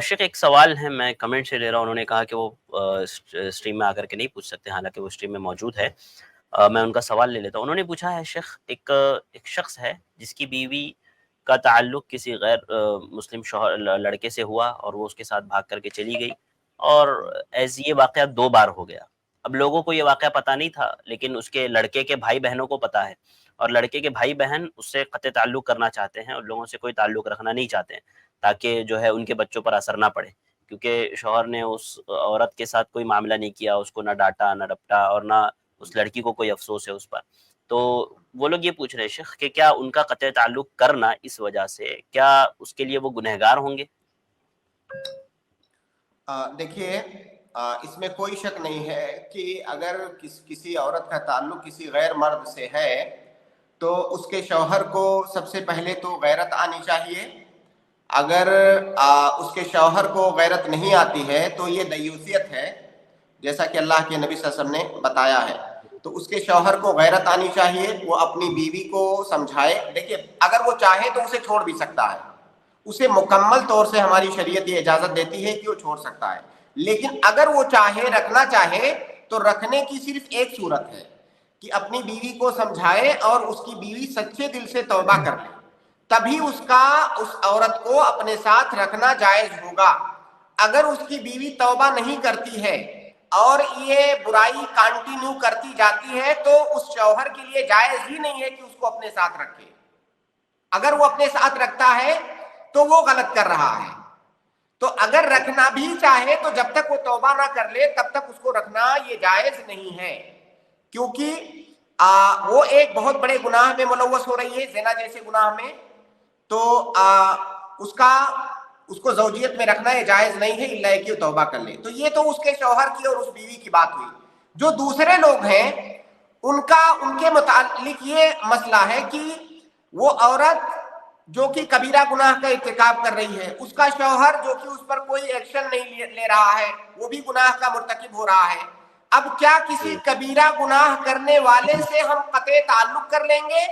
شیخ ایک سوال ہے، میں کمنٹ سے لے رہا ہوں، انہوں نے کہا کہ وہ اسٹریم میں آ کر کے نہیں پوچھ سکتے، حالانکہ وہ اسٹریم میں موجود ہے۔ میں ان کا سوال لے لیتا ہوں۔ انہوں نے پوچھا ہے شیخ، ایک شخص ہے جس کی بیوی کا تعلق کسی غیر مسلم شوہر لڑکے سے ہوا، اور وہ اس کے ساتھ بھاگ کر کے چلی گئی، اور ایسے یہ واقعہ 2 بار ہو گیا۔ اب لوگوں کو یہ واقعہ پتہ نہیں تھا، لیکن اس کے لڑکے کے بھائی بہنوں کو پتہ ہے، اور لڑکے کے بھائی بہن اس سے قطع تعلق کرنا چاہتے ہیں، اور لوگوں سے کوئی تعلق رکھنا نہیں چاہتے ہیں، تاکہ جو ہے ان کے بچوں پر اثر نہ پڑے، کیونکہ شوہر نے اس عورت کے ساتھ کوئی معاملہ نہیں کیا، اس کو نہ ڈانٹا نہ ڈپٹا، اور نہ اس لڑکی کو کوئی افسوس ہے اس پر۔ تو وہ لوگ یہ پوچھ رہے ہیں شیخ کہ کیا ان کا قطع تعلق کرنا اس وجہ سے، کیا اس کے لیے وہ گنہگار ہوں گے؟ دیکھیے، اس میں کوئی شک نہیں ہے کہ اگر کسی عورت کا تعلق کسی غیر مرد سے ہے تو اس کے شوہر کو سب سے پہلے تو غیرت آنی چاہیے۔ اگر اس کے شوہر کو غیرت نہیں آتی ہے تو یہ دیوسیت ہے، جیسا کہ اللہ کے نبی صلی اللہ علیہ وسلم نے بتایا ہے۔ تو اس کے شوہر کو غیرت آنی چاہیے، وہ اپنی بیوی کو سمجھائے۔ دیکھیے، اگر وہ چاہے تو اسے چھوڑ بھی سکتا ہے، اسے مکمل طور سے ہماری شریعت یہ اجازت دیتی ہے کہ وہ چھوڑ سکتا ہے، لیکن اگر وہ چاہے، رکھنا چاہے، تو رکھنے کی صرف ایک صورت ہے کہ اپنی بیوی کو سمجھائے اور اس کی بیوی سچے دل سے توبہ کر لے، تبھی اس عورت کو اپنے ساتھ رکھنا جائز ہوگا۔ اگر اس کی بیوی توبہ نہیں کرتی ہے اور یہ برائی کنٹینیو کرتی جاتی ہے تو اس شوہر کے لیے جائز ہی نہیں ہے کہ اس کو اپنے ساتھ رکھے۔ اگر وہ اپنے ساتھ رکھتا ہے تو وہ غلط کر رہا ہے۔ تو اگر رکھنا بھی چاہے تو جب تک وہ توبہ نہ کر لے تب تک اس کو رکھنا یہ جائز نہیں ہے، کیونکہ وہ ایک بہت بڑے گناہ میں ملوث ہو رہی ہے، زنا جیسے گناہ میں۔ تو اس کو زوجیت میں رکھنا یہ جائز نہیں ہے الا کہ وہ توبہ کر لے۔ تو یہ تو اس کے شوہر کی اور اس بیوی کی بات ہوئی۔ جو دوسرے لوگ ہیں ان کے متعلق یہ مسئلہ ہے کہ وہ عورت جو کہ کبیرہ گناہ کا ارتکاب کر رہی ہے، اس کا شوہر جو کہ اس پر کوئی ایکشن نہیں لے رہا ہے، وہ بھی گناہ کا مرتکب ہو رہا ہے۔ اب کیا کسی کبیرہ گناہ کرنے والے سے ہم قطع تعلق کر لیں گے،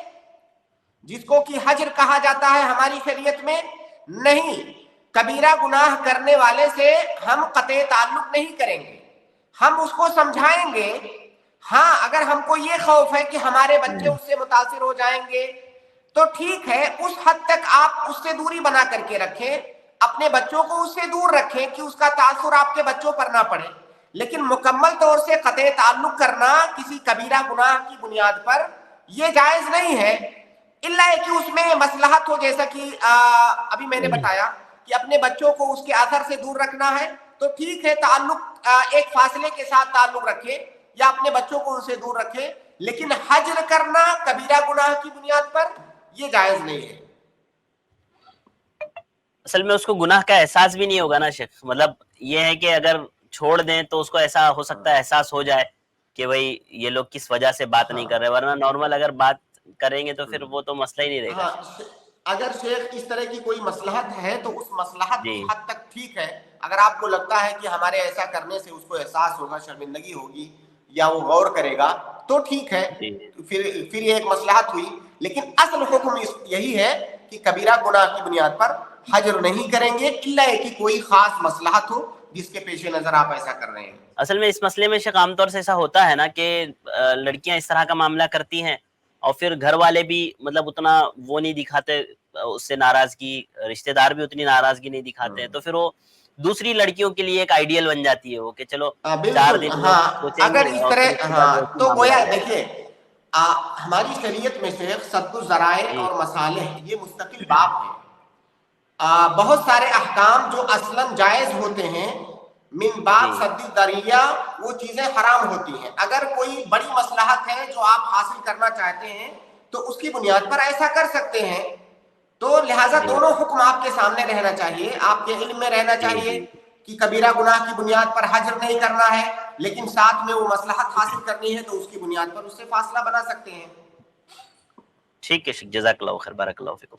جس کو کہ حجر کہا جاتا ہے ہماری شریعت میں؟ نہیں، کبیرہ گناہ کرنے والے سے ہم قطع تعلق نہیں کریں گے، ہم اس کو سمجھائیں گے۔ ہاں، اگر ہم کو یہ خوف ہے کہ ہمارے بچے اس سے متاثر ہو جائیں گے تو ٹھیک ہے، اس حد تک آپ اس سے دوری بنا کر کے رکھیں، اپنے بچوں کو اس سے دور رکھیں کہ اس کا تاثر آپ کے بچوں پر نہ پڑے، لیکن مکمل طور سے قطع تعلق کرنا کسی کبیرہ گناہ کی بنیاد پر یہ جائز نہیں ہے، الا کہ اس میں مصلحت ہو، جیسا کہ ابھی میں نے بتایا کہ اپنے بچوں کو اس کے اثر سے دور رکھنا ہے تو ٹھیک ہے، تعلق ایک فاصلے کے ساتھ تعلق رکھے یا اپنے بچوں کو ان سے دور رکھے، لیکن حجر کرنا کبیرہ گناہ کی بنیاد پر یہ جائز نہیں ہے۔ اصل میں اس کو گناہ کا احساس بھی نہیں ہوگا نا شیخ، مطلب یہ ہے کہ اگر چھوڑ دیں تو اس کو ایسا ہو سکتا ہے احساس ہو جائے کہ بھئی یہ لوگ کس وجہ سے بات نہیں کر رہے، ورنہ نارمل اگر بات کریں گے تو پھر وہ تو مسئلہ ہی نہیں رہے گا شیخ۔ اگر شیخ اس طرح کی کوئی مصلحت ہے تو اس مصلحت جی کی حد تک ٹھیک ہے۔ اگر آپ کو لگتا ہے کہ ہمارے ایسا کرنے سے اس کو احساس ہوگا، شرمندگی ہوگی یا وہ غور کرے گا تو ٹھیک ہے، جی پھر یہ ایک مصلحت ہوئی، لیکن اصل حکم یہی ہے کہ کبیرہ گناہ کی بنیاد پر حجر نہیں کریں گے الا کہ کوئی خاص مصلحت ہو جس کے پیش نظر آپ ایسا کر رہے ہیں۔ اصل میں اس مسئلے میں شیخ عام طور سے ایسا ہوتا ہے نا کہ لڑکیاں اس طرح کا معاملہ کرتی ہیں اور پھر گھر والے بھی مطلب اتنا وہ نہیں دکھاتے اس سے ناراضگی، رشتہ دار بھی اتنی ناراضگی نہیں دکھاتے ہیں، تو پھر وہ دوسری لڑکیوں کے لیے ایک آئیڈیل بن جاتی ہے وہ کہ چلو 4 بالکل، دن وہ ہاں، سوچیں اگر گے اس اور پھر اس طرح، کے بعد ہاں، ویسے تو معاملہ گویا ہو جائے گا۔ دیکھیے ہماری شریعت میں سے سد الذرائع جی اور مصالح یہ مستقل باب ہے۔ بہت سارے احکام جو اصلاً جائز ہوتے ہیں، من جی باب سد الذریعہ وہ چیزیں حرام ہوتی ہیں۔ اگر کوئی بڑی مصلحت ہے جو آپ حاصل کرنا چاہتے ہیں تو اس کی بنیاد پر ایسا کر سکتے ہیں، تو لہٰذا جی دونوں حکم آپ کے سامنے رہنا چاہیے، آپ کے علم میں رہنا جی چاہیے جی کہ کبیرہ گناہ کی بنیاد پر حجر نہیں کرنا ہے، لیکن ساتھ میں وہ مصلحت حاصل کرنی ہے تو اس کی بنیاد پر اس سے فاصلہ بنا سکتے ہیں۔ ٹھیک ہے شیخ، جزاک اللہ خیر، بارک اللہ فیکم۔